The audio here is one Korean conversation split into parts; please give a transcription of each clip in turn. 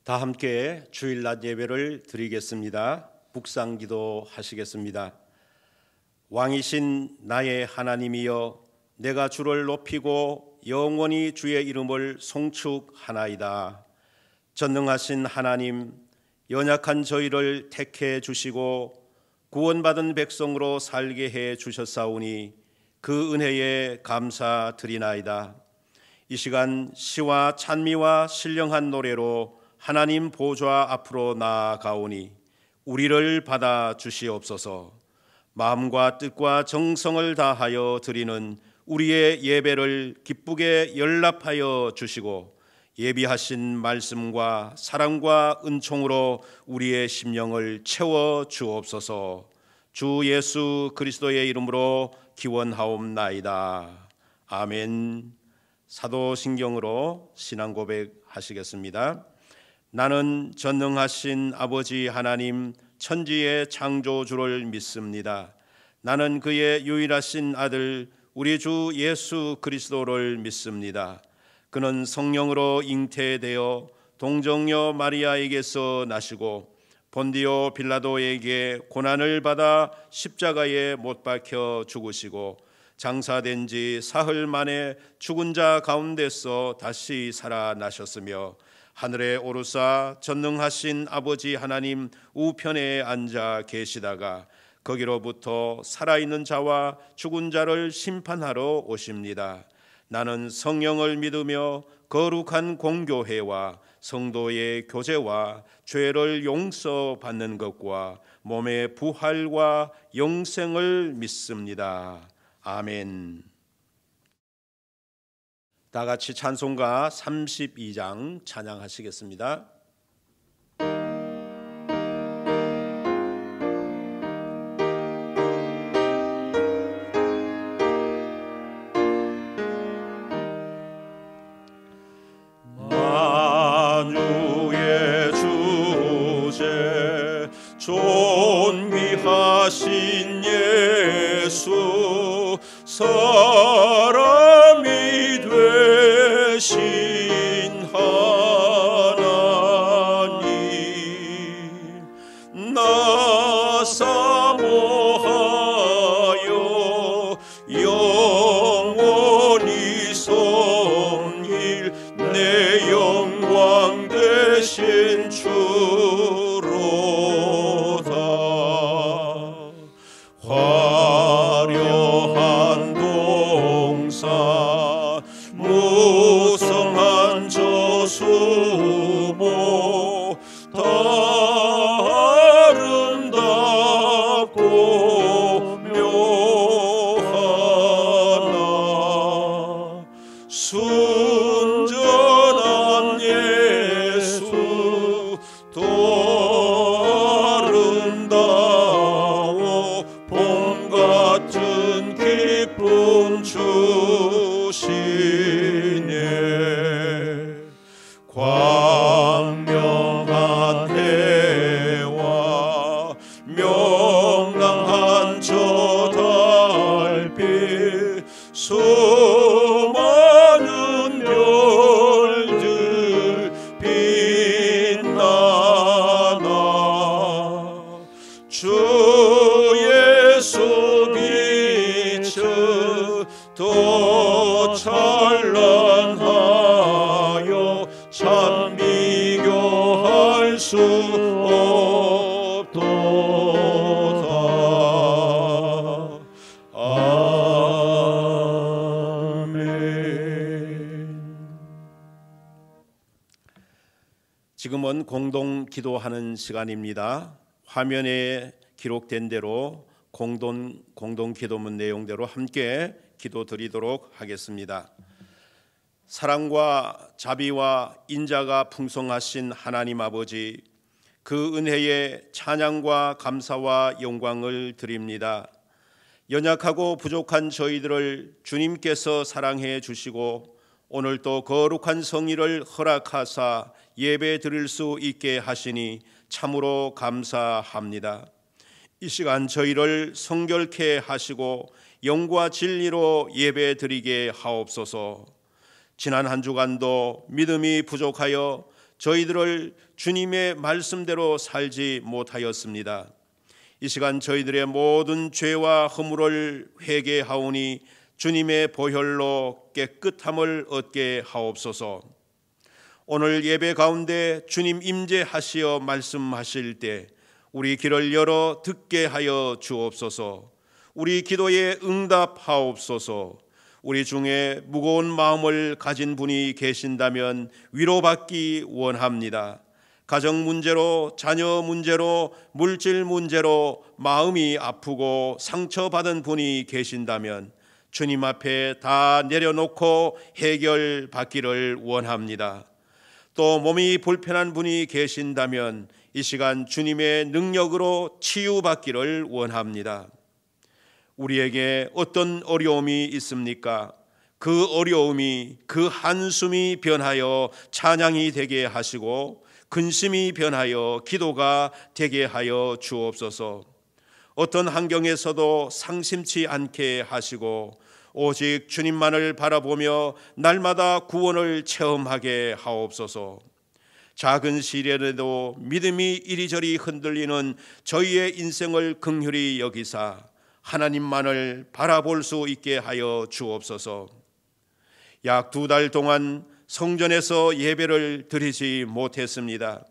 다 함께 주일낮 예배를 드리겠습니다. 묵상기도 하시겠습니다. 왕이신 나의 하나님이여, 내가 주를 높이고 영원히 주의 이름을 송축하나이다. 전능하신 하나님, 연약한 저희를 택해 주시고 구원받은 백성으로 살게 해 주셨사오니 그 은혜에 감사드리나이다. 이 시간 시와 찬미와 신령한 노래로 하나님 보좌 앞으로 나아가오니 우리를 받아 주시옵소서. 마음과 뜻과 정성을 다하여 드리는 우리의 예배를 기쁘게 연락하여 주시고 예비하신 말씀과 사랑과 은총으로 우리의 심령을 채워 주옵소서. 주 예수 그리스도의 이름으로 기원하옵나이다. 아멘. 사도신경으로 신앙 고백하시겠습니다. 나는 전능하신 아버지 하나님 천지의 창조주를 믿습니다. 나는 그의 유일하신 아들 우리 주 예수 그리스도를 믿습니다. 그는 성령으로 잉태되어 동정녀 마리아에게서 나시고 본디오 빌라도에게 고난을 받아 십자가에 못 박혀 죽으시고 장사된 지 사흘 만에 죽은 자 가운데서 다시 살아나셨으며 하늘에 오르사 전능하신 아버지 하나님 우편에 앉아 계시다가 거기로부터 살아있는 자와 죽은 자를 심판하러 오십니다. 나는 성령을 믿으며 거룩한 공교회와 성도의 교제와 죄를 용서받는 것과 몸의 부활과 영생을 믿습니다. 아멘. 다 같이 찬송가 32장 찬양하시겠습니다. 만유의 주제 존귀하신 예수 사람이 되신 하나님 나 사모하여 영원히 섬길 내 영광 되신 주로다. 화려한 동산 무성한 저수모 다 아름답고 묘하나 순전한 예수 더 아름다워 봄 같은 기쁨 주시네. 광명한 해와 명랑한 저 달빛 수많은 별들 빛나나 주 예수 빛은 더 찬란하여 참 비교할 수 없도다. 아멘. 지금은 공동 기도하는 시간입니다. 화면에 기록된 대로 공동 기도문 내용대로 함께 기도 드리도록 하겠습니다. 사랑과 자비와 인자가 풍성하신 하나님 아버지, 그 은혜에 찬양과 감사와 영광을 드립니다. 연약하고 부족한 저희들을 주님께서 사랑해 주시고 오늘도 거룩한 성의를 허락하사 예배 드릴 수 있게 하시니 참으로 감사합니다. 이 시간 저희를 성결케 하시고 영과 진리로 예배 드리게 하옵소서. 지난 한 주간도 믿음이 부족하여 저희들을 주님의 말씀대로 살지 못하였습니다. 이 시간 저희들의 모든 죄와 허물을 회개하오니 주님의 보혈로 깨끗함을 얻게 하옵소서. 오늘 예배 가운데 주님 임재하시어 말씀하실 때 우리 귀를 열어 듣게 하여 주옵소서. 우리 기도에 응답하옵소서. 우리 중에 무거운 마음을 가진 분이 계신다면 위로받기 원합니다. 가정 문제로, 자녀 문제로, 물질 문제로 마음이 아프고 상처받은 분이 계신다면 주님 앞에 다 내려놓고 해결받기를 원합니다. 또 몸이 불편한 분이 계신다면 이 시간 주님의 능력으로 치유받기를 원합니다. 우리에게 어떤 어려움이 있습니까? 그 어려움이, 그 한숨이 변하여 찬양이 되게 하시고 근심이 변하여 기도가 되게 하여 주옵소서. 어떤 환경에서도 상심치 않게 하시고 오직 주님만을 바라보며 날마다 구원을 체험하게 하옵소서. 작은 시련에도 믿음이 이리저리 흔들리는 저희의 인생을 긍휼히 여기사 하나님만을 바라볼 수 있게 하여 주옵소서. 약 2달 동안 성전에서 예배를 드리지 못했습니다.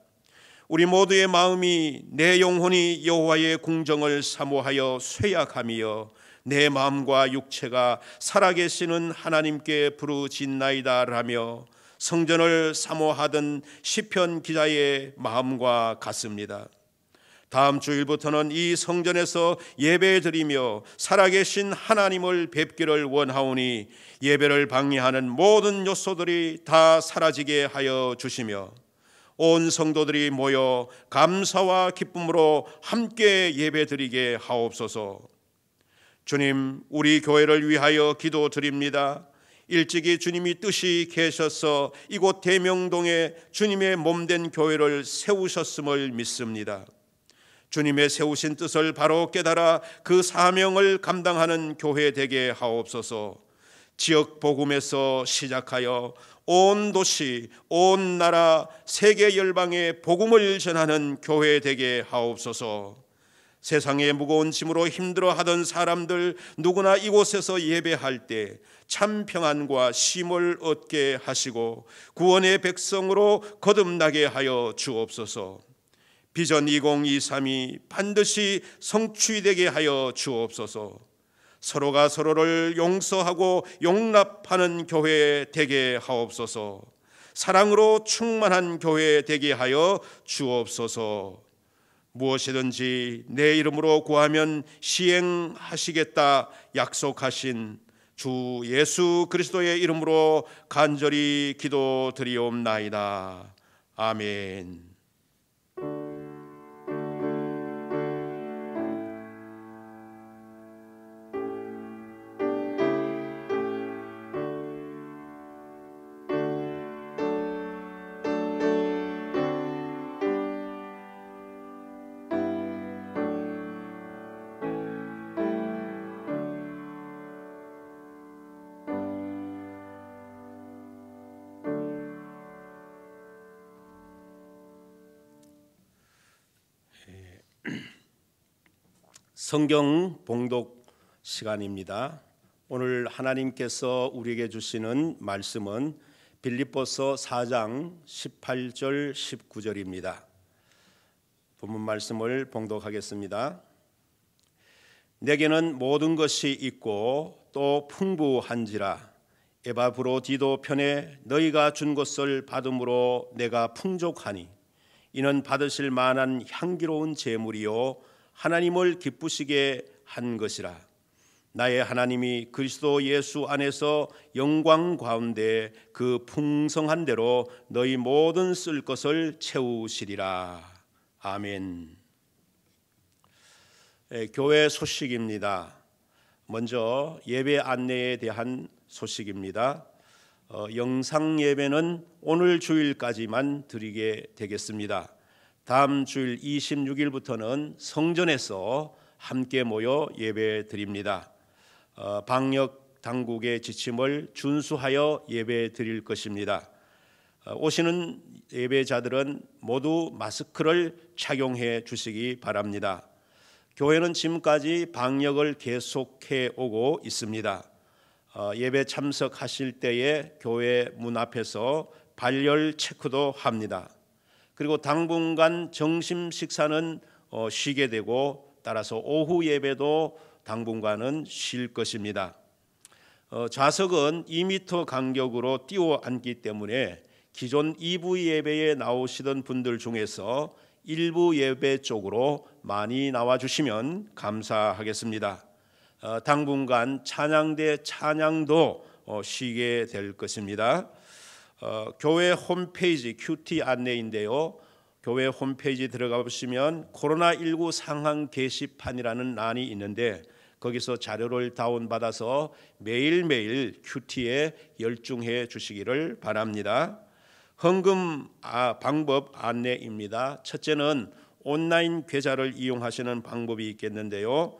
우리 모두의 마음이 내 영혼이 여호와의 궁정을 사모하여 쇠약하며 내 마음과 육체가 살아계시는 하나님께 부르짖나이다 라며 성전을 사모하던 시편 기자의 마음과 같습니다. 다음 주일부터는 이 성전에서 예배드리며 살아계신 하나님을 뵙기를 원하오니 예배를 방해하는 모든 요소들이 다 사라지게 하여 주시며 온 성도들이 모여 감사와 기쁨으로 함께 예배드리게 하옵소서. 주님, 우리 교회를 위하여 기도드립니다. 일찍이 주님이 뜻이 계셔서 이곳 대명동에 주님의 몸된 교회를 세우셨음을 믿습니다. 주님의 세우신 뜻을 바로 깨달아 그 사명을 감당하는 교회 되게 하옵소서. 지역 복음에서 시작하여 온 도시, 온 나라, 세계 열방에 복음을 전하는 교회 되게 하옵소서. 세상의 무거운 짐으로 힘들어하던 사람들 누구나 이곳에서 예배할 때 참 평안과 쉼을 얻게 하시고 구원의 백성으로 거듭나게 하여 주옵소서. 비전 2023이 반드시 성취되게 하여 주옵소서. 서로가 서로를 용서하고 용납하는 교회 되게 하옵소서. 사랑으로 충만한 교회 되게 하여 주옵소서. 무엇이든지 내 이름으로 구하면 시행하시겠다 약속하신 주 예수 그리스도의 이름으로 간절히 기도드리옵나이다. 아멘. 성경 봉독 시간입니다. 오늘 하나님께서 우리에게 주시는 말씀은 빌립보서 4장 18절 19절입니다. 본문 말씀을 봉독하겠습니다. 내게는 모든 것이 있고 또 풍부한지라 에바브로디도 편에 너희가 준 것을 받음으로 내가 풍족하니 이는 받으실 만한 향기로운 제물이요 하나님을 기쁘시게 한 것이라. 나의 하나님이 그리스도 예수 안에서 영광 가운데 그 풍성한 대로 너희 모든 쓸 것을 채우시리라. 아멘. 교회 소식입니다. 먼저 예배 안내에 대한 소식입니다. 영상 예배는 오늘 주일까지만 드리게 되겠습니다. 다음 주일 26일부터는 성전에서 함께 모여 예배 드립니다. 방역 당국의 지침을 준수하여 예배 드릴 것입니다. 오시는 예배자들은 모두 마스크를 착용해 주시기 바랍니다. 교회는 지금까지 방역을 계속해 오고 있습니다. 예배 참석하실 때에 교회 문 앞에서 발열 체크도 합니다. 그리고 당분간 점심 식사는 쉬게 되고 따라서 오후 예배도 당분간은 쉴 것입니다. 좌석은 2m 간격으로 띄워 앉기 때문에 기존 2부 예배에 나오시던 분들 중에서 1부 예배 쪽으로 많이 나와주시면 감사하겠습니다. 당분간 찬양대 찬양도 쉬게 될 것입니다. 교회 홈페이지 큐티 안내인데요. 교회 홈페이지 들어가 보시면 코로나19 상황 게시판이라는欄이 있는데 거기서 자료를 다운받아서 매일매일 큐티에 열중해 주시기를 바랍니다. 헌금 방법 안내입니다. 첫째는 온라인 계좌를 이용하시는 방법이 있겠는데요.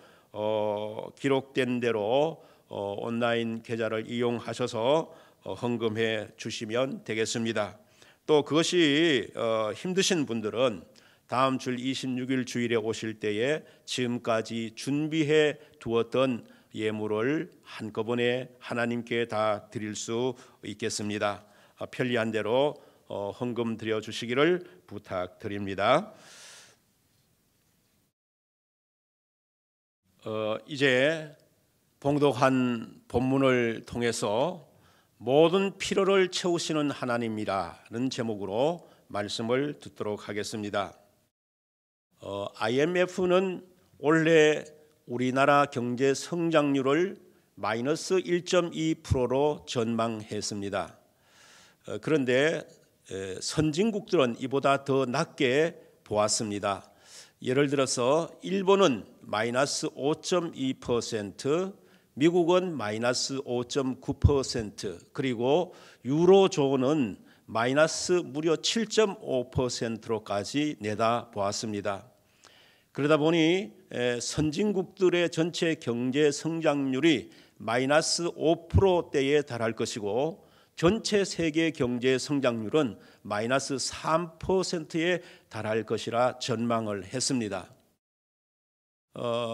기록된 대로 온라인 계좌를 이용하셔서 헌금해 주시면 되겠습니다. 또 그것이 힘드신 분들은 다음 주 26일 주일에 오실 때에 지금까지 준비해 두었던 예물을 한꺼번에 하나님께 다 드릴 수 있겠습니다. 편리한 대로 헌금 드려 주시기를 부탁드립니다. 이제 봉독한 본문을 통해서 모든 필요를 채우시는 하나님이라는 제목으로 말씀을 듣도록 하겠습니다. IMF는 올해 우리나라 경제 성장률을 마이너스 1.2%로 전망했습니다. 그런데 선진국들은 이보다 더 낮게 보았습니다. 예를 들어서 일본은 마이너스 5.2%, 미국은 마이너스 5.9%, 그리고 유로존은 마이너스 무려 7.5%로까지 내다보았습니다. 그러다 보니 선진국들의 전체 경제 성장률이 마이너스 5%대에 달할 것이고 전체 세계 경제 성장률은 마이너스 3%에 달할 것이라 전망을 했습니다.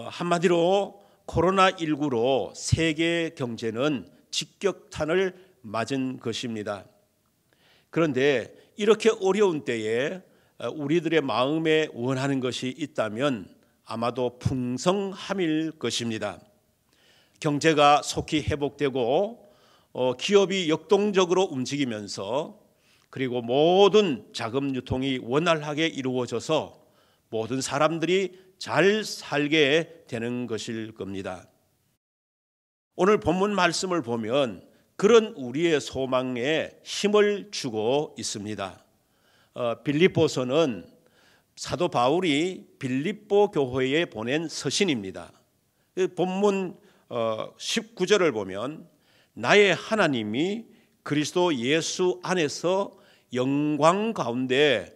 한마디로 코로나19로 세계 경제는 직격탄을 맞은 것입니다. 그런데 이렇게 어려운 때에 우리들의 마음에 원하는 것이 있다면 아마도 풍성함일 것입니다. 경제가 속히 회복되고 기업이 역동적으로 움직이면서 그리고 모든 자금 유통이 원활하게 이루어져서 모든 사람들이 잘 살게 되는 것일 겁니다. 오늘 본문 말씀을 보면 그런 우리의 소망에 힘을 주고 있습니다. 빌립보서는 사도 바울이 빌립보 교회에 보낸 서신입니다. 본문 19절을 보면 나의 하나님이 그리스도 예수 안에서 영광 가운데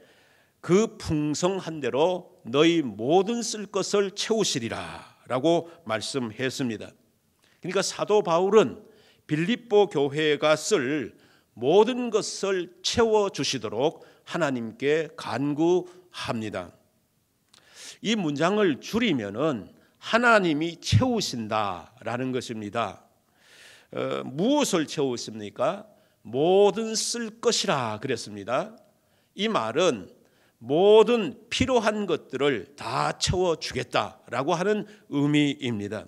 그 풍성한 대로 너희 모든 쓸 것을 채우시리라 라고 말씀했습니다. 그러니까 사도 바울은 빌립보 교회가 쓸 모든 것을 채워주시도록 하나님께 간구합니다. 이 문장을 줄이면은 하나님이 채우신다라는 것입니다. 무엇을 채우십니까? 모든 쓸 것이라 그랬습니다. 이 말은 모든 필요한 것들을 다 채워주겠다라고 하는 의미입니다.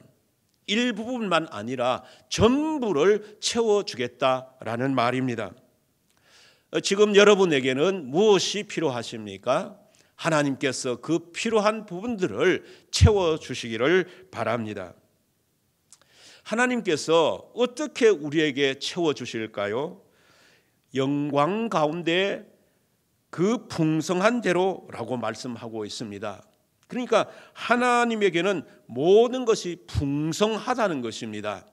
일부분만 아니라 전부를 채워주겠다라는 말입니다. 지금 여러분에게는 무엇이 필요하십니까? 하나님께서 그 필요한 부분들을 채워주시기를 바랍니다. 하나님께서 어떻게 우리에게 채워주실까요? 영광 가운데 그 풍성한 대로라고 말씀하고 있습니다. 그러니까 하나님에게는 모든 것이 풍성하다는 것입니다.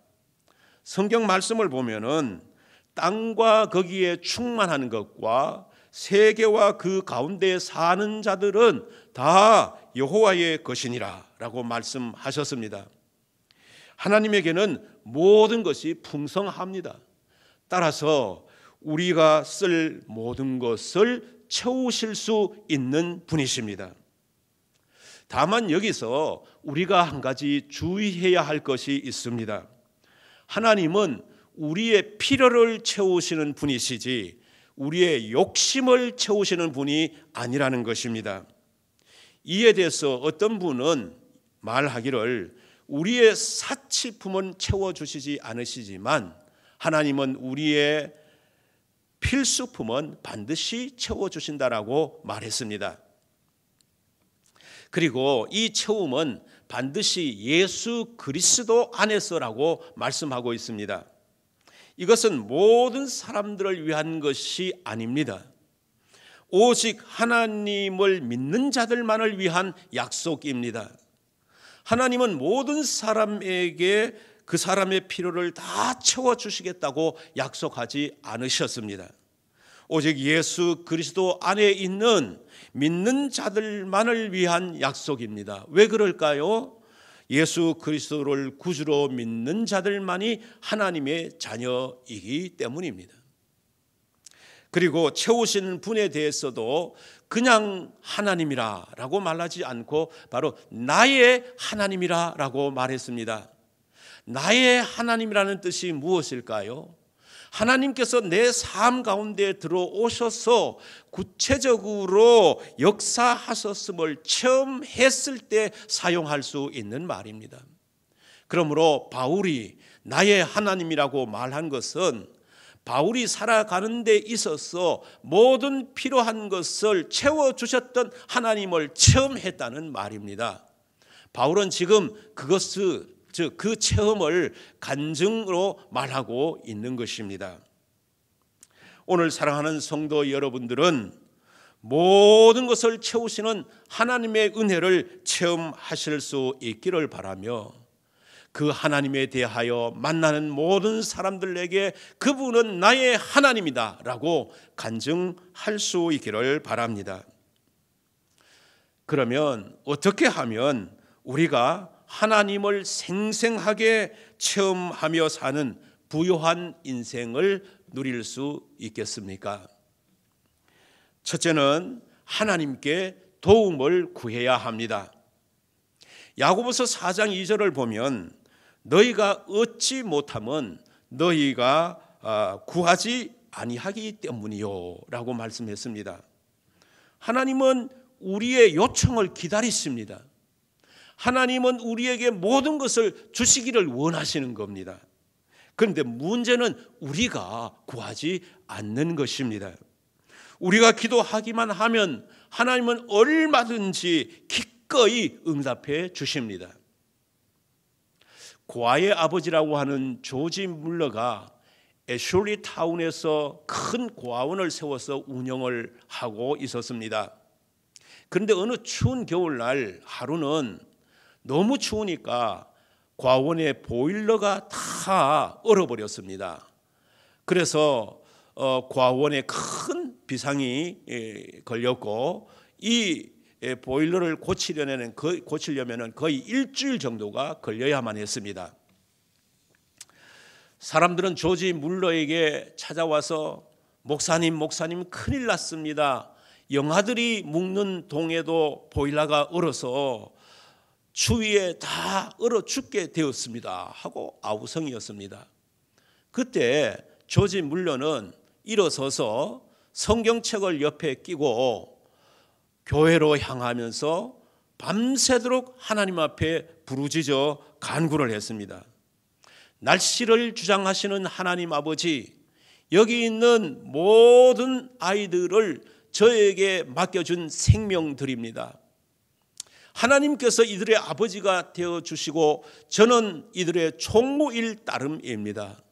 성경 말씀을 보면은 땅과 거기에 충만한 것과 세계와 그 가운데 사는 자들은 다 여호와의 것이니라 라고 말씀하셨습니다. 하나님에게는 모든 것이 풍성합니다. 따라서 우리가 쓸 모든 것을 채우실 수 있는 분이십니다. 다만 여기서 우리가 한 가지 주의해야 할 것이 있습니다. 하나님은 우리의 필요를 채우시는 분이시지 우리의 욕심을 채우시는 분이 아니라는 것입니다. 이에 대해서 어떤 분은 말하기를 우리의 사치품은 채워주시지 않으시지만 하나님은 우리의 필수품은 반드시 채워주신다라고 말했습니다. 그리고 이 채움은 반드시 예수 그리스도 안에서라고 말씀하고 있습니다. 이것은 모든 사람들을 위한 것이 아닙니다. 오직 하나님을 믿는 자들만을 위한 약속입니다. 하나님은 모든 사람에게 그 사람의 필요를 다 채워주시겠다고 약속하지 않으셨습니다. 오직 예수 그리스도 안에 있는 믿는 자들만을 위한 약속입니다. 왜 그럴까요? 예수 그리스도를 구주로 믿는 자들만이 하나님의 자녀이기 때문입니다. 그리고 채우시는 분에 대해서도 그냥 하나님이라고 말하지 않고 바로 나의 하나님이라고 말했습니다. 나의 하나님이라는 뜻이 무엇일까요? 하나님께서 내 삶 가운데 들어오셔서 구체적으로 역사하셨음을 체험했을 때 사용할 수 있는 말입니다. 그러므로 바울이 나의 하나님이라고 말한 것은 바울이 살아가는 데 있어서 모든 필요한 것을 채워주셨던 하나님을 체험했다는 말입니다. 바울은 지금 그 체험을 간증으로 말하고 있는 것입니다. 오늘 사랑하는 성도 여러분들은 모든 것을 채우시는 하나님의 은혜를 체험하실 수 있기를 바라며 그 하나님에 대하여 만나는 모든 사람들에게 그분은 나의 하나님이다 라고 간증할 수 있기를 바랍니다. 그러면 어떻게 하면 우리가 하나님을 생생하게 체험하며 사는 부요한 인생을 누릴 수 있겠습니까? 첫째는 하나님께 도움을 구해야 합니다. 야고보서 4장 2절을 보면 너희가 얻지 못함은 너희가 구하지 아니하기 때문이요 라고 말씀했습니다. 하나님은 우리의 요청을 기다리십니다. 하나님은 우리에게 모든 것을 주시기를 원하시는 겁니다. 그런데 문제는 우리가 구하지 않는 것입니다. 우리가 기도하기만 하면 하나님은 얼마든지 기꺼이 응답해 주십니다. 고아의 아버지라고 하는 조지 물러가 애슐리 타운에서 큰 고아원을 세워서 운영을 하고 있었습니다. 그런데 어느 추운 겨울날 하루는 너무 추우니까 고아원의 보일러가 다 얼어버렸습니다. 그래서 고아원에 큰 비상이 걸렸고 이 보일러를 고치려면 거의 일주일 정도가 걸려야만 했습니다. 사람들은 조지 물러에게 찾아와서 목사님 큰일 났습니다. 영아들이 묵는 동에도 보일러가 얼어서 추위에 다 얼어 죽게 되었습니다 하고 아우성이었습니다. 그때 조지 물러는 일어서서 성경책을 옆에 끼고 교회로 향하면서 밤새도록 하나님 앞에 부르짖어 간구를 했습니다. 날씨를 주장하시는 하나님 아버지, 여기 있는 모든 아이들을 저에게 맡겨준 생명들입니다. 하나님께서 이들의 아버지가 되어주시고 저는 이들의 총무일 따름입니다.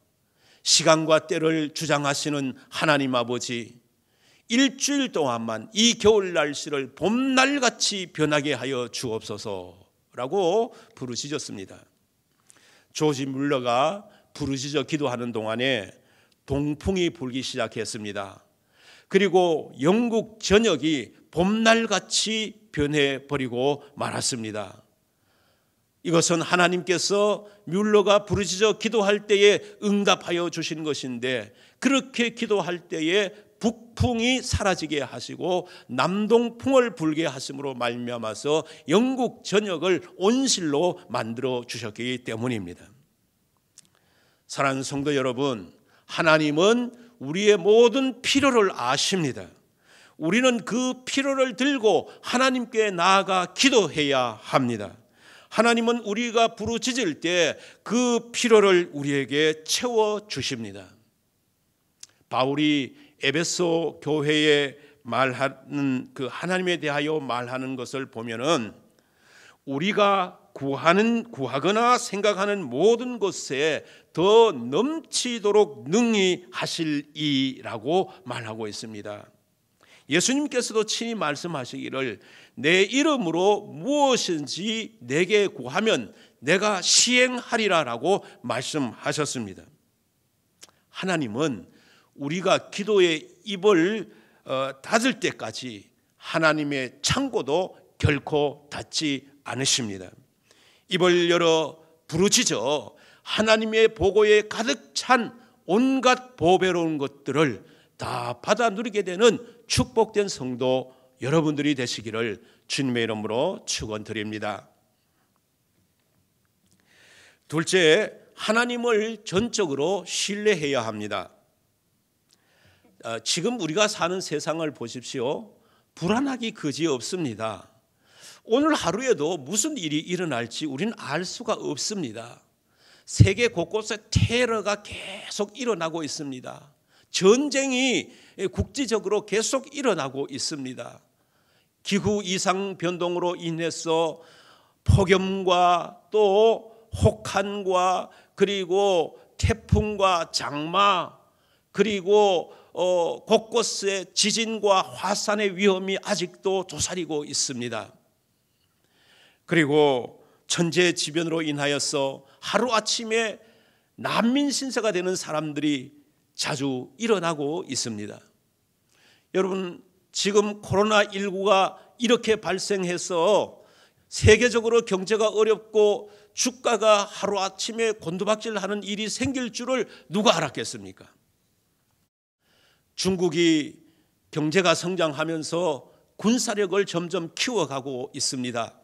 시간과 때를 주장하시는 하나님 아버지, 일주일 동안만 이 겨울 날씨를 봄날같이 변하게 하여 주옵소서라고 부르짖었습니다. 조지 물러가 부르짖어 기도하는 동안에 동풍이 불기 시작했습니다. 그리고 영국 전역이 봄날같이 변해버리고 말았습니다. 이것은 하나님께서 뮬러가 부르짖어 기도할 때에 응답하여 주신 것인데, 그렇게 기도할 때에 북풍이 사라지게 하시고 남동풍을 불게 하심으로 말미암아서 영국 전역을 온실로 만들어 주셨기 때문입니다. 사랑하는 성도 여러분, 하나님은 우리의 모든 필요를 아십니다. 우리는 그 필요를 들고 하나님께 나아가 기도해야 합니다. 하나님은 우리가 부르짖을 때 그 필요를 우리에게 채워 주십니다. 바울이 에베소 교회에 말하는 그 하나님에 대하여 말하는 것을 보면은 우리가 구하거나 생각하는 모든 것에 더 넘치도록 능히 하실 이라고 말하고 있습니다. 예수님께서도 친히 말씀하시기를 내 이름으로 무엇인지 내게 구하면 내가 시행하리라라고 말씀하셨습니다. 하나님은 우리가 기도의 입을 닫을 때까지 하나님의 창고도 결코 닫지 않으십니다. 입을 열어 부르짖어 하나님의 보고에 가득 찬 온갖 보배로운 것들을 다 받아 누리게 되는 축복된 성도 여러분들이 되시기를 주님의 이름으로 축원드립니다. 둘째, 하나님을 전적으로 신뢰해야 합니다. 지금 우리가 사는 세상을 보십시오. 불안하기 그지없습니다. 오늘 하루에도 무슨 일이 일어날지 우리는 알 수가 없습니다. 세계 곳곳에 테러가 계속 일어나고 있습니다. 전쟁이 국지적으로 계속 일어나고 있습니다. 기후 이상 변동으로 인해서 폭염과 또 혹한과 그리고 태풍과 장마 그리고 곳곳에 지진과 화산의 위험이 아직도 도사리고 있습니다. 그리고 천재지변으로 인하여서 하루아침에 난민 신세가 되는 사람들이 자주 일어나고 있습니다. 여러분, 지금 코로나19가 이렇게 발생해서 세계적으로 경제가 어렵고 주가가 하루아침에 곤두박질하는 일이 생길 줄을 누가 알았겠습니까? 중국이 경제가 성장하면서 군사력을 점점 키워가고 있습니다.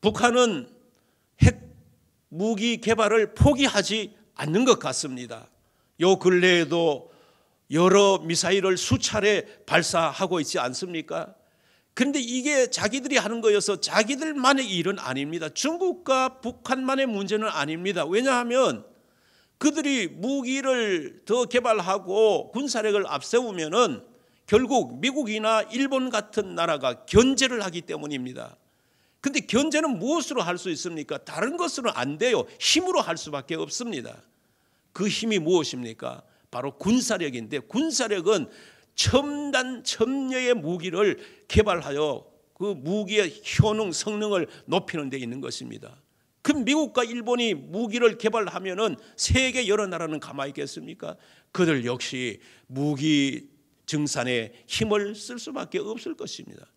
북한은 핵 무기 개발을 포기하지 않는 것 같습니다. 요 근래에도 여러 미사일을 수차례 발사하고 있지 않습니까? 그런데 이게 자기들이 하는 거여서 자기들만의 일은 아닙니다. 중국과 북한만의 문제는 아닙니다. 왜냐하면 그들이 무기를 더 개발하고 군사력을 앞세우면은 결국 미국이나 일본 같은 나라가 견제를 하기 때문입니다. 근데 견제는 무엇으로 할 수 있습니까? 다른 것으로는 안 돼요. 힘으로 할 수밖에 없습니다. 그 힘이 무엇입니까? 바로 군사력인데, 군사력은 첨단 첨예의 무기를 개발하여 그 무기의 효능, 성능을 높이는 데 있는 것입니다. 그럼 미국과 일본이 무기를 개발하면은 세계 여러 나라는 가만히 있겠습니까? 그들 역시 무기 증산에 힘을 쓸 수밖에 없을 것입니다.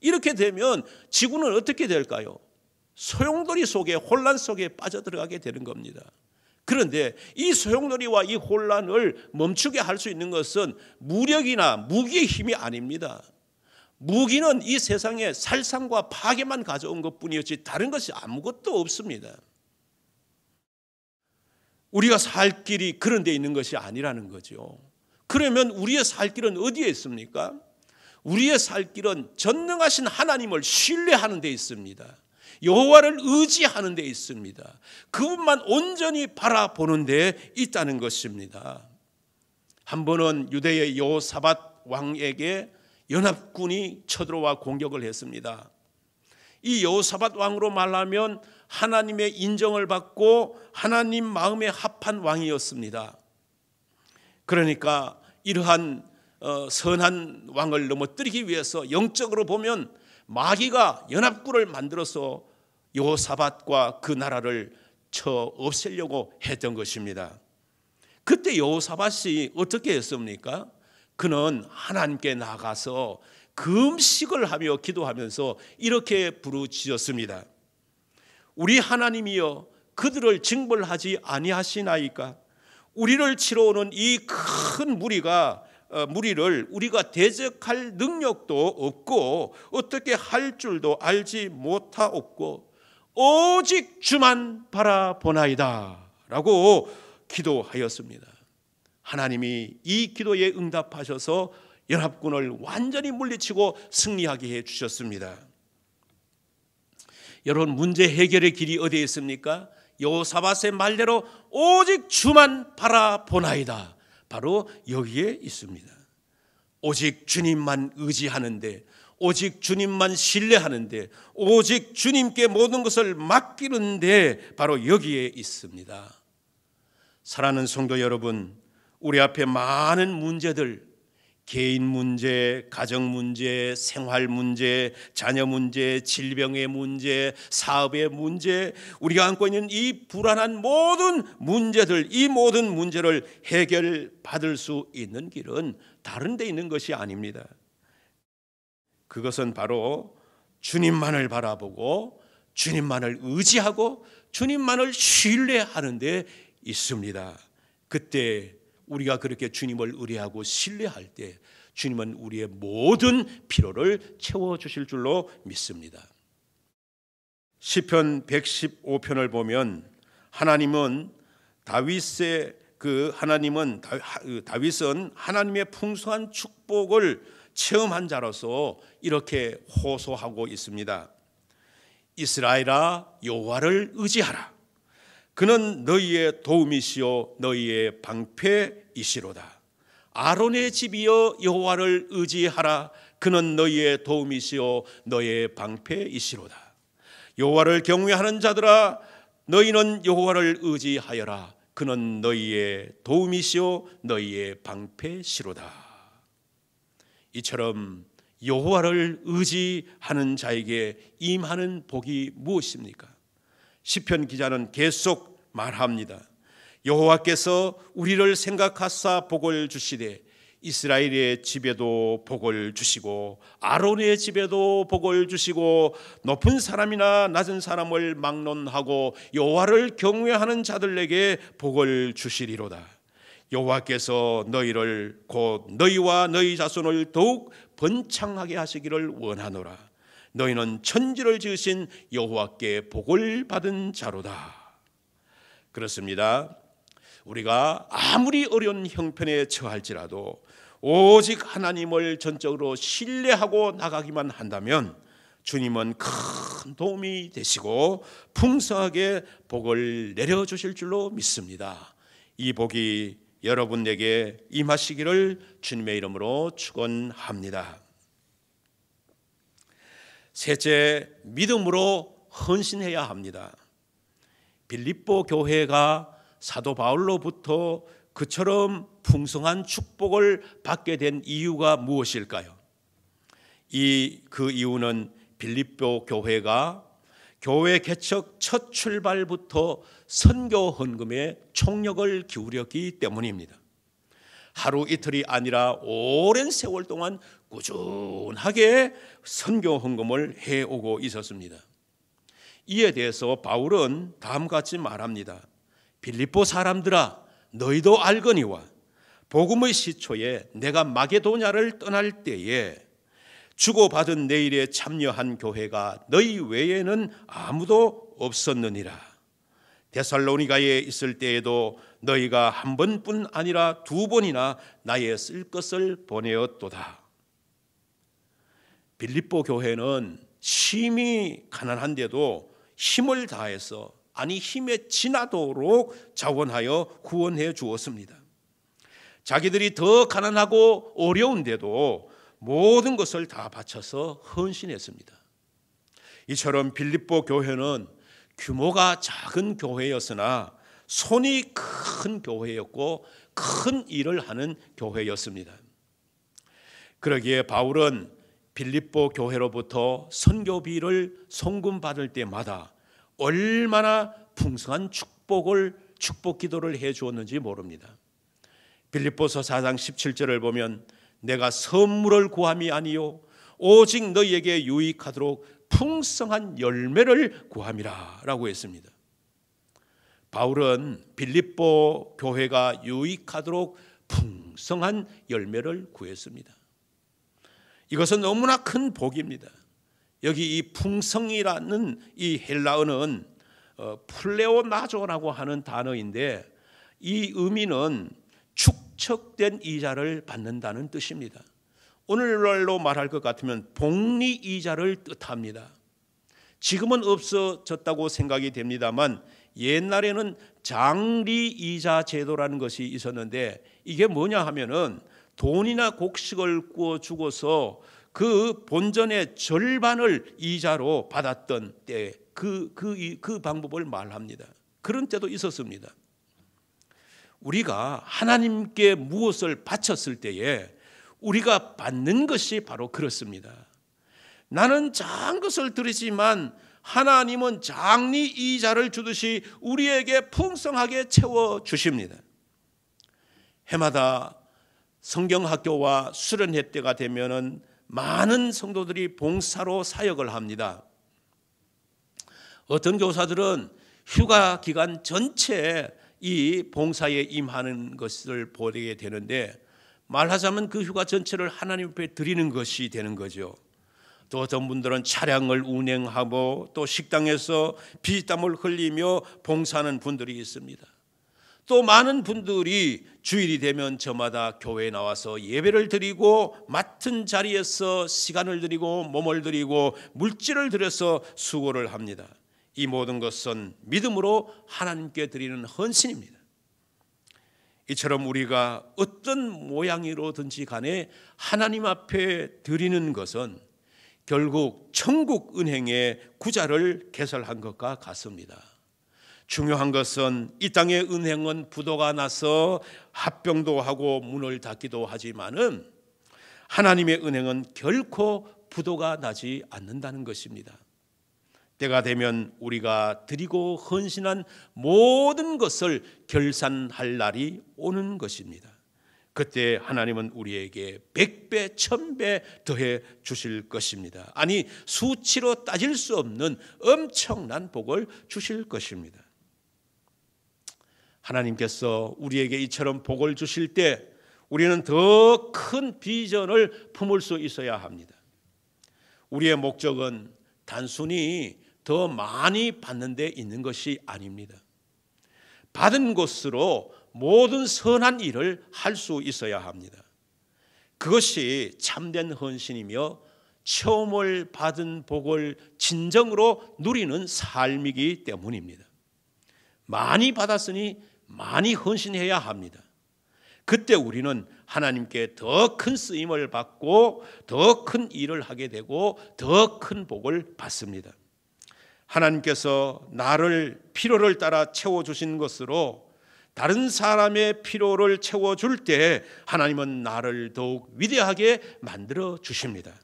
이렇게 되면 지구는 어떻게 될까요? 소용돌이 속에, 혼란 속에 빠져들어가게 되는 겁니다. 그런데 이 소용돌이와 이 혼란을 멈추게 할 수 있는 것은 무력이나 무기의 힘이 아닙니다. 무기는 이 세상에 살상과 파괴만 가져온 것뿐이었지 다른 것이 아무것도 없습니다. 우리가 살 길이 그런 데 있는 것이 아니라는 거죠. 그러면 우리의 살 길은 어디에 있습니까? 우리의 살 길은 전능하신 하나님을 신뢰하는 데 있습니다. 여호와를 의지하는 데 있습니다. 그분만 온전히 바라보는 데 있다는 것입니다. 한 번은 유대의 여호사밧 왕에게 연합군이 쳐들어와 공격을 했습니다. 이 여호사밧 왕으로 말하면 하나님의 인정을 받고 하나님 마음에 합한 왕이었습니다. 그러니까 이러한 선한 왕을 넘어뜨리기 위해서 영적으로 보면 마귀가 연합군을 만들어서 여호사밧과 그 나라를 쳐 없애려고 했던 것입니다. 그때 여호사밧이 어떻게 했습니까? 그는 하나님께 나가서 금식을 하며 기도하면서 이렇게 부르짖었습니다. 우리 하나님이여 그들을 징벌하지 아니하시나이까? 우리를 치러 오는 이 큰 무리를 우리가 대적할 능력도 없고 어떻게 할 줄도 알지 못하옵고 오직 주만 바라보나이다 라고 기도하였습니다. 하나님이 이 기도에 응답하셔서 연합군을 완전히 물리치고 승리하게 해주셨습니다. 여러분, 문제 해결의 길이 어디에 있습니까? 여호사밧의 말대로 오직 주만 바라보나이다, 바로 여기에 있습니다. 오직 주님만 의지하는데, 오직 주님만 신뢰하는데, 오직 주님께 모든 것을 맡기는데 바로 여기에 있습니다. 사랑하는 성도 여러분, 우리 앞에 많은 문제들, 개인 문제, 가정 문제, 생활 문제, 자녀 문제, 질병의 문제, 사업의 문제, 우리가 안고 있는 이 불안한 모든 문제들, 이 모든 문제를 해결받을 수 있는 길은 다른 데 있는 것이 아닙니다. 그것은 바로 주님만을 바라보고 주님만을 의지하고 주님만을 신뢰하는 데 있습니다. 그때 우리가 그렇게 주님을 의뢰하고 신뢰할 때 주님은 우리의 모든 필요를 채워주실 줄로 믿습니다. 시편 115편을 보면 다윗은 하나님의 풍성한 축복을 체험한 자로서 이렇게 호소하고 있습니다. 이스라엘아, 여호와를 의지하라. 그는 너희의 도움이시요 너희의 방패이시로다. 아론의 집이여 여호와를 의지하라. 그는 너희의 도움이시요 너희의 방패이시로다. 여호와를 경외하는 자들아, 너희는 여호와를 의지하여라. 그는 너희의 도움이시요 너희의 방패시로다. 이처럼 여호와를 의지하는 자에게 임하는 복이 무엇입니까? 시편 기자는 계속 말합니다. 여호와께서 우리를 생각하사 복을 주시되 이스라엘의 집에도 복을 주시고 아론의 집에도 복을 주시고 높은 사람이나 낮은 사람을 막론하고 여호와를 경외하는 자들에게 복을 주시리로다. 여호와께서 너희를 곧 너희와 너희 자손을 더욱 번창하게 하시기를 원하노라. 너희는 천지를 지으신 여호와께 복을 받은 자로다. 그렇습니다. 우리가 아무리 어려운 형편에 처할지라도 오직 하나님을 전적으로 신뢰하고 나가기만 한다면 주님은 큰 도움이 되시고 풍성하게 복을 내려주실 줄로 믿습니다. 이 복이 여러분에게 임하시기를 주님의 이름으로 축원합니다. 셋째, 믿음으로 헌신해야 합니다. 빌립보 교회가 사도 바울로부터 그처럼 풍성한 축복을 받게 된 이유가 무엇일까요? 그 이유는 빌립보 교회가 교회 개척 첫 출발부터 선교 헌금에 총력을 기울였기 때문입니다. 하루 이틀이 아니라 오랜 세월 동안 꾸준하게 선교 헌금을 해오고 있었습니다. 이에 대해서 바울은 다음과 같이 말합니다. 빌립보 사람들아, 너희도 알거니와 복음의 시초에 내가 마게도냐를 떠날 때에 주고받은 내 일에 참여한 교회가 너희 외에는 아무도 없었느니라. 데살로니가에 있을 때에도 너희가 한 번뿐 아니라 두 번이나 나의 쓸 것을 보내었도다. 빌립보 교회는 심히 가난한데도 힘을 다해서, 아니 힘에 지나도록 자원하여 후원해 주었습니다. 자기들이 더 가난하고 어려운데도 모든 것을 다 바쳐서 헌신했습니다. 이처럼 빌립보 교회는 규모가 작은 교회였으나 손이 큰 교회였고 큰 일을 하는 교회였습니다. 그러기에 바울은 빌립보 교회로부터 선교비를 송금받을 때마다 얼마나 풍성한 축복 기도를 해 주었는지 모릅니다. 빌립보서 4장 17절을 보면 내가 선물을 구함이 아니요 오직 너희에게 유익하도록 풍성한 열매를 구함이라 라고 했습니다. 바울은 빌립보 교회가 유익하도록 풍성한 열매를 구했습니다. 이것은 너무나 큰 복입니다. 여기 이 풍성이라는 이 헬라어는 플레오나조라고 하는 단어인데 이 의미는 축적된 이자를 받는다는 뜻입니다. 오늘날로 말할 것 같으면 복리 이자를 뜻합니다. 지금은 없어졌다고 생각이 됩니다만 옛날에는 장리 이자 제도라는 것이 있었는데 이게 뭐냐 하면은 돈이나 곡식을 구워 주고서 그 본전의 절반을 이자로 받았던 때 그 방법을 말합니다. 그런 때도 있었습니다. 우리가 하나님께 무엇을 바쳤을 때에 우리가 받는 것이 바로 그렇습니다. 나는 작은 것을 드리지만 하나님은 장리 이자를 주듯이 우리에게 풍성하게 채워주십니다. 해마다 성경학교와 수련회 때가 되면은 많은 성도들이 봉사로 사역을 합니다. 어떤 교사들은 휴가 기간 전체에 이 봉사에 임하는 것을 보게 되는데 말하자면 그 휴가 전체를 하나님 앞에 드리는 것이 되는 거죠. 또 어떤 분들은 차량을 운행하고 또 식당에서 피땀을 흘리며 봉사하는 분들이 있습니다. 또 많은 분들이 주일이 되면 저마다 교회에 나와서 예배를 드리고 맡은 자리에서 시간을 드리고 몸을 드리고 물질을 들여서 수고를 합니다. 이 모든 것은 믿음으로 하나님께 드리는 헌신입니다. 이처럼 우리가 어떤 모양이로든지 간에 하나님 앞에 드리는 것은 결국 천국 은행의 구자를 개설한 것과 같습니다. 중요한 것은 이 땅의 은행은 부도가 나서 합병도 하고 문을 닫기도 하지만은 하나님의 은행은 결코 부도가 나지 않는다는 것입니다. 때가 되면 우리가 드리고 헌신한 모든 것을 결산할 날이 오는 것입니다. 그때 하나님은 우리에게 100배, 1000배 더해 주실 것입니다. 아니 수치로 따질 수 없는 엄청난 복을 주실 것입니다. 하나님께서 우리에게 이처럼 복을 주실 때 우리는 더 큰 비전을 품을 수 있어야 합니다. 우리의 목적은 단순히 더 많이 받는 데 있는 것이 아닙니다. 받은 것으로 모든 선한 일을 할 수 있어야 합니다. 그것이 참된 헌신이며 처음을 받은 복을 진정으로 누리는 삶이기 때문입니다. 많이 받았으니 많이 헌신해야 합니다. 그때 우리는 하나님께 더 큰 쓰임을 받고 더 큰 일을 하게 되고 더 큰 복을 받습니다. 하나님께서 나를 필요를 따라 채워주신 것으로 다른 사람의 필요를 채워줄 때 하나님은 나를 더욱 위대하게 만들어 주십니다.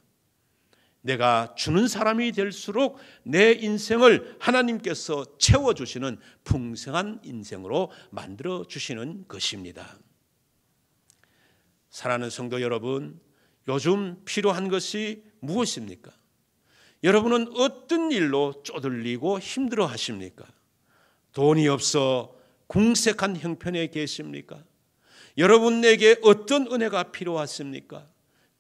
내가 주는 사람이 될수록 내 인생을 하나님께서 채워주시는 풍성한 인생으로 만들어 주시는 것입니다. 사랑하는 성도 여러분, 요즘 필요한 것이 무엇입니까? 여러분은 어떤 일로 쪼들리고 힘들어 하십니까? 돈이 없어 궁색한 형편에 계십니까? 여러분에게 어떤 은혜가 필요하십니까?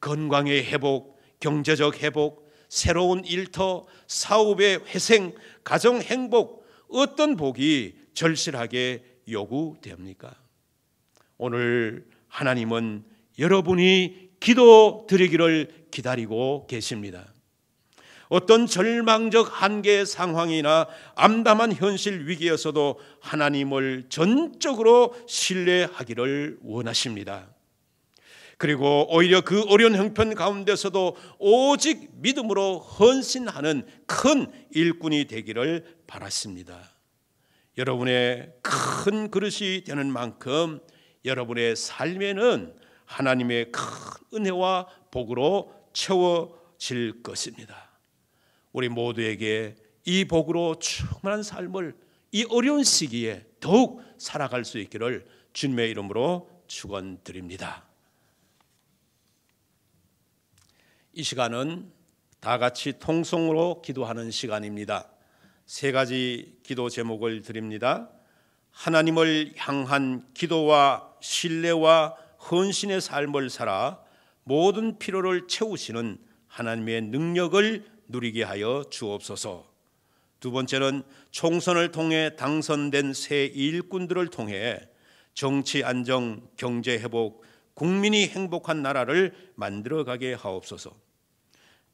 건강의 회복, 경제적 회복, 새로운 일터, 사업의 회생, 가정 행복, 어떤 복이 절실하게 요구됩니까? 오늘 하나님은 여러분이 기도 드리기를 기다리고 계십니다. 어떤 절망적 한계 상황이나 암담한 현실 위기에서도 하나님을 전적으로 신뢰하기를 원하십니다. 그리고 오히려 그 어려운 형편 가운데서도 오직 믿음으로 헌신하는 큰 일꾼이 되기를 바라십니다. 여러분의 큰 그릇이 되는 만큼 여러분의 삶에는 하나님의 큰 은혜와 복으로 채워질 것입니다. 우리 모두에게 이 복으로 충만한 삶을 이 어려운 시기에 더욱 살아갈 수 있기를 주님의 이름으로 축원드립니다. 이 시간은 다 같이 통성으로 기도하는 시간입니다. 세 가지 기도 제목을 드립니다. 하나님을 향한 기도와 신뢰와 헌신의 삶을 살아 모든 필요를 채우시는 하나님의 능력을 누리게 하여 주옵소서. 두 번째는 총선을 통해 당선된 새 일꾼들을 통해 정치 안정, 경제 회복, 국민이 행복한 나라를 만들어가게 하옵소서.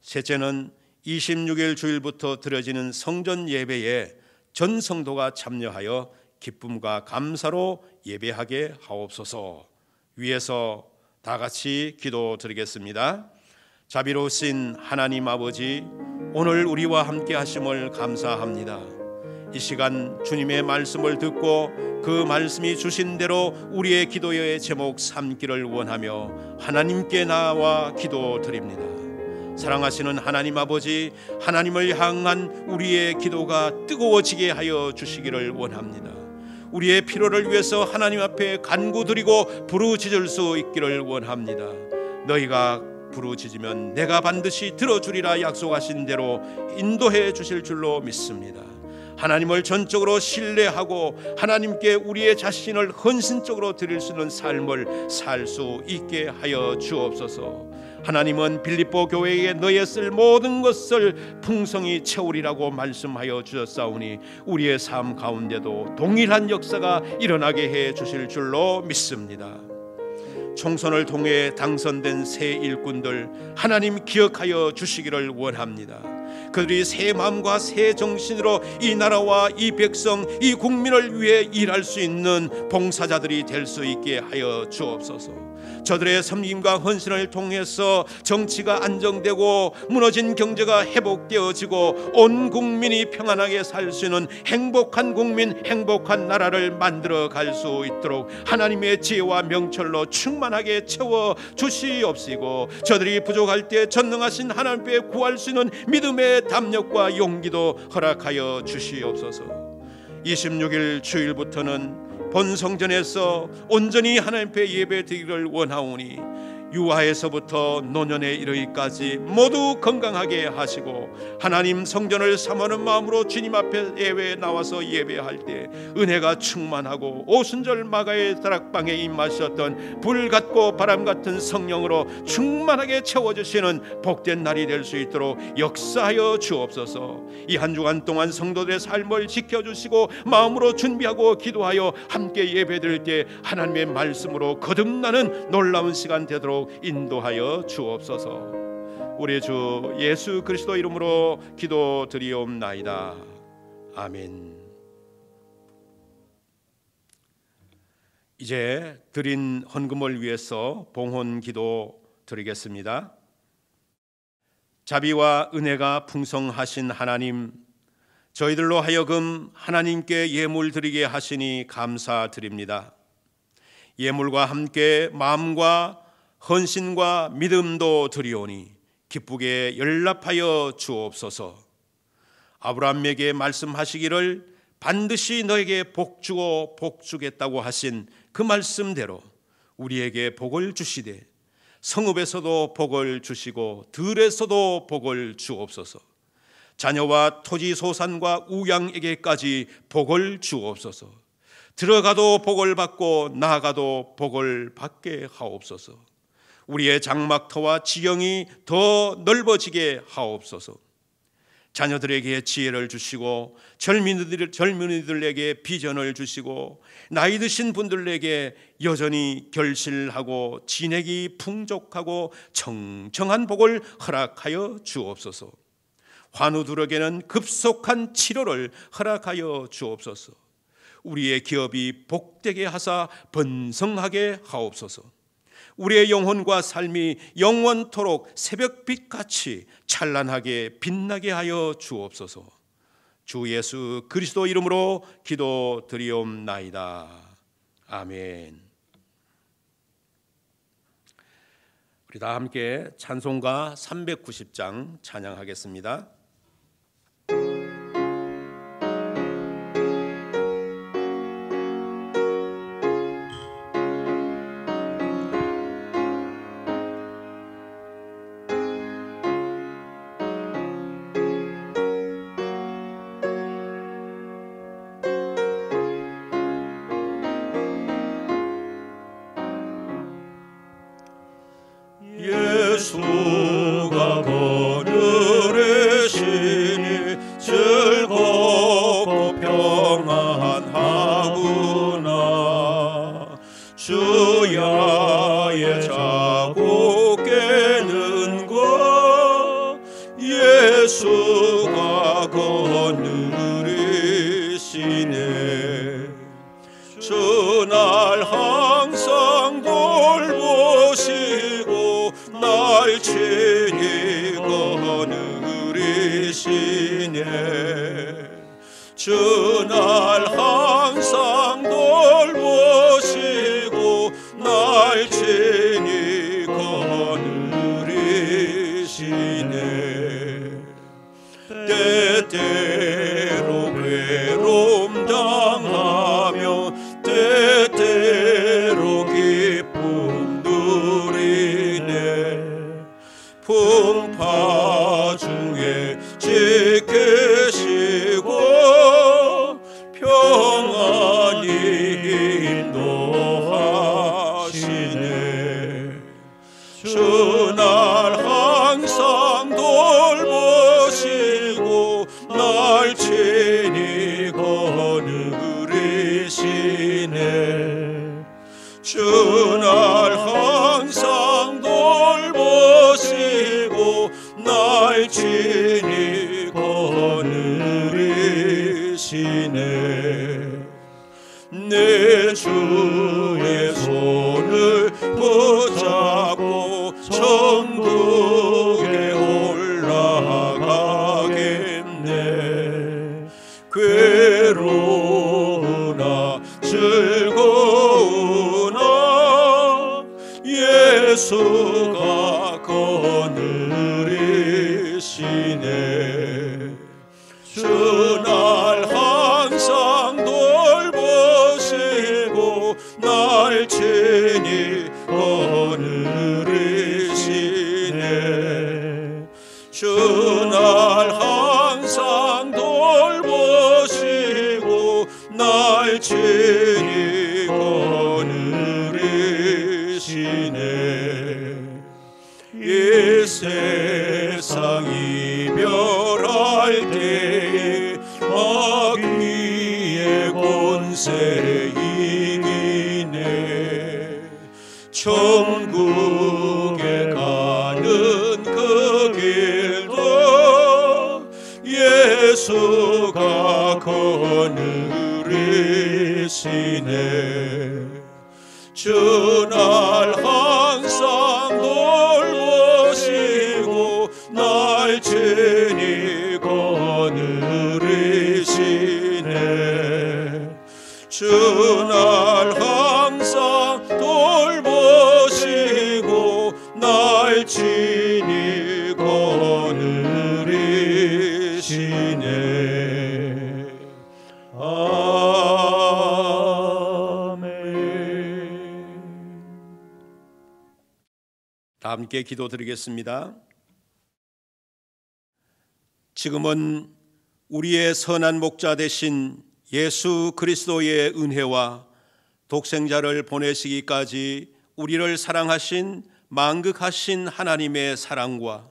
셋째는 26일 주일부터 드려지는 성전 예배에 전 성도가 참여하여 기쁨과 감사로 예배하게 하옵소서. 위에서 다 같이 기도드리겠습니다. 자비로우신 하나님 아버지, 오늘 우리와 함께 하심을 감사합니다. 이 시간 주님의 말씀을 듣고 그 말씀이 주신 대로 우리의 기도의 제목 삼기를 원하며 하나님께 나와 기도드립니다. 사랑하시는 하나님 아버지, 하나님을 향한 우리의 기도가 뜨거워지게 하여 주시기를 원합니다. 우리의 필요를 위해서 하나님 앞에 간구드리고 부르짖을 수 있기를 원합니다. 너희가 부르짖으면 내가 반드시 들어주리라 약속하신 대로 인도해 주실 줄로 믿습니다. 하나님을 전적으로 신뢰하고 하나님께 우리의 자신을 헌신적으로 드릴 수 있는 삶을 살 수 있게 하여 주옵소서. 하나님은 빌립보 교회에 너희에 쓸 모든 것을 풍성히 채우리라고 말씀하여 주셨사오니 우리의 삶 가운데도 동일한 역사가 일어나게 해 주실 줄로 믿습니다. 총선을 통해 당선된 새 일꾼들 하나님 기억하여 주시기를 원합니다. 그들이 새 마음과 새 정신으로 이 나라와 이 백성, 이 국민을 위해 일할 수 있는 봉사자들이 될 수 있게 하여 주옵소서. 저들의 섬김과 헌신을 통해서 정치가 안정되고 무너진 경제가 회복되어지고 온 국민이 평안하게 살 수 있는 행복한 국민, 행복한 나라를 만들어 갈 수 있도록 하나님의 지혜와 명철로 충만하게 채워 주시옵시고, 저들이 부족할 때 전능하신 하나님께 구할 수 있는 믿음의 담력과 용기도 허락하여 주시옵소서. 26일 주일부터는 본성전에서 온전히 하나님께 예배드리기를 원하오니 유아에서부터 노년에 이르기까지 모두 건강하게 하시고 하나님 성전을 삼하는 마음으로 주님 앞에 예배에 나와서 예배할 때 은혜가 충만하고 오순절 마가의 다락방에 임하셨던 불 같고 바람 같은 성령으로 충만하게 채워주시는 복된 날이 될 수 있도록 역사하여 주옵소서. 이 한 주간 동안 성도들의 삶을 지켜주시고 마음으로 준비하고 기도하여 함께 예배드릴 때 하나님의 말씀으로 거듭나는 놀라운 시간 되도록 인도하여 주옵소서. 우리 주 예수 그리스도 이름으로 기도드리옵나이다. 아멘. 이제 드린 헌금을 위해서 봉헌 기도 드리겠습니다. 자비와 은혜가 풍성하신 하나님, 저희들로 하여금 하나님께 예물 드리게 하시니 감사드립니다. 예물과 함께 마음과 헌신과 믿음도 드리오니 기쁘게 연락하여 주옵소서. 아브라함에게 말씀하시기를 반드시 너에게 복주고 복주겠다고 하신 그 말씀대로 우리에게 복을 주시되 성읍에서도 복을 주시고 들에서도 복을 주옵소서. 자녀와 토지 소산과 우양에게까지 복을 주옵소서. 들어가도 복을 받고 나아가도 복을 받게 하옵소서. 우리의 장막터와 지경이 더 넓어지게 하옵소서. 자녀들에게 지혜를 주시고 젊은이들에게 비전을 주시고 나이 드신 분들에게 여전히 결실하고 진액이 풍족하고 청청한 복을 허락하여 주옵소서. 환우들에게는 급속한 치료를 허락하여 주옵소서. 우리의 기업이 복되게 하사 번성하게 하옵소서. 우리의 영혼과 삶이 영원토록 새벽빛같이 찬란하게 빛나게 하여 주옵소서. 주 예수 그리스도 이름으로 기도드리옵나이다. 아멘. 우리 다 함께 찬송가 390장 찬양하겠습니다. 예수가 그늘의 신이 즐겁고 평안하구나. 주야의 자고 깨는 것 예수가 거느리시네. 주날 항상 돌보시고 날 친히 거느리시네. 주날 항상 돌보시고 날 친히 거느리시네. 때때로 괴로움 당하며 때때로 기쁨 누리네. 풍파 중에 지키시고 평안히 인도하시네. 주날 항상 돌보시고 날 친히 거느리시네. 주날 항상 돌보시고 날 친히 거느리시네. 내 주의 손을 붙잡고 천국에 올라가겠네. 괴로우나 즐거우나 예수가 거느리시네. 주날 항상 돌보시고 날 친히 거느리시네. 주날 항상 돌보시고 날 친히 거느리시네. 이 세상 이별할 때에 마귀의 권세 이기네. 천국에 가는 그 길도 예수가 거느리시네. 주날 항상 돌보시고 날 친히 거느리시네. 주날 항상 돌보시고 날 친히 거느리시네. 다 함께 기도드리겠습니다. 지금은 우리의 선한 목자 되신 예수 그리스도의 은혜와 독생자를 보내시기까지 우리를 사랑하신 만극하신 하나님의 사랑과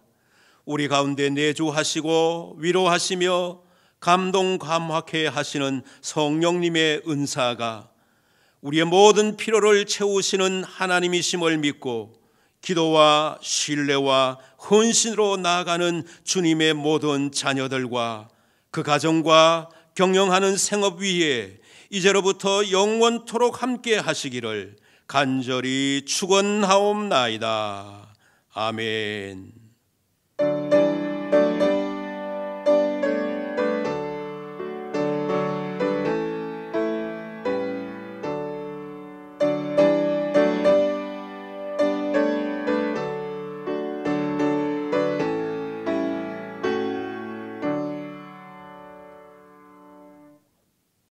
우리 가운데 내주하시고 위로하시며 감동 감화케 하시는 성령님의 은사가 우리의 모든 필요를 채우시는 하나님이심을 믿고 기도와 신뢰와 헌신으로 나아가는 주님의 모든 자녀들과 그 가정과 경영하는 생업 위에 이제로부터 영원토록 함께 하시기를 간절히 축원하옵나이다. 아멘.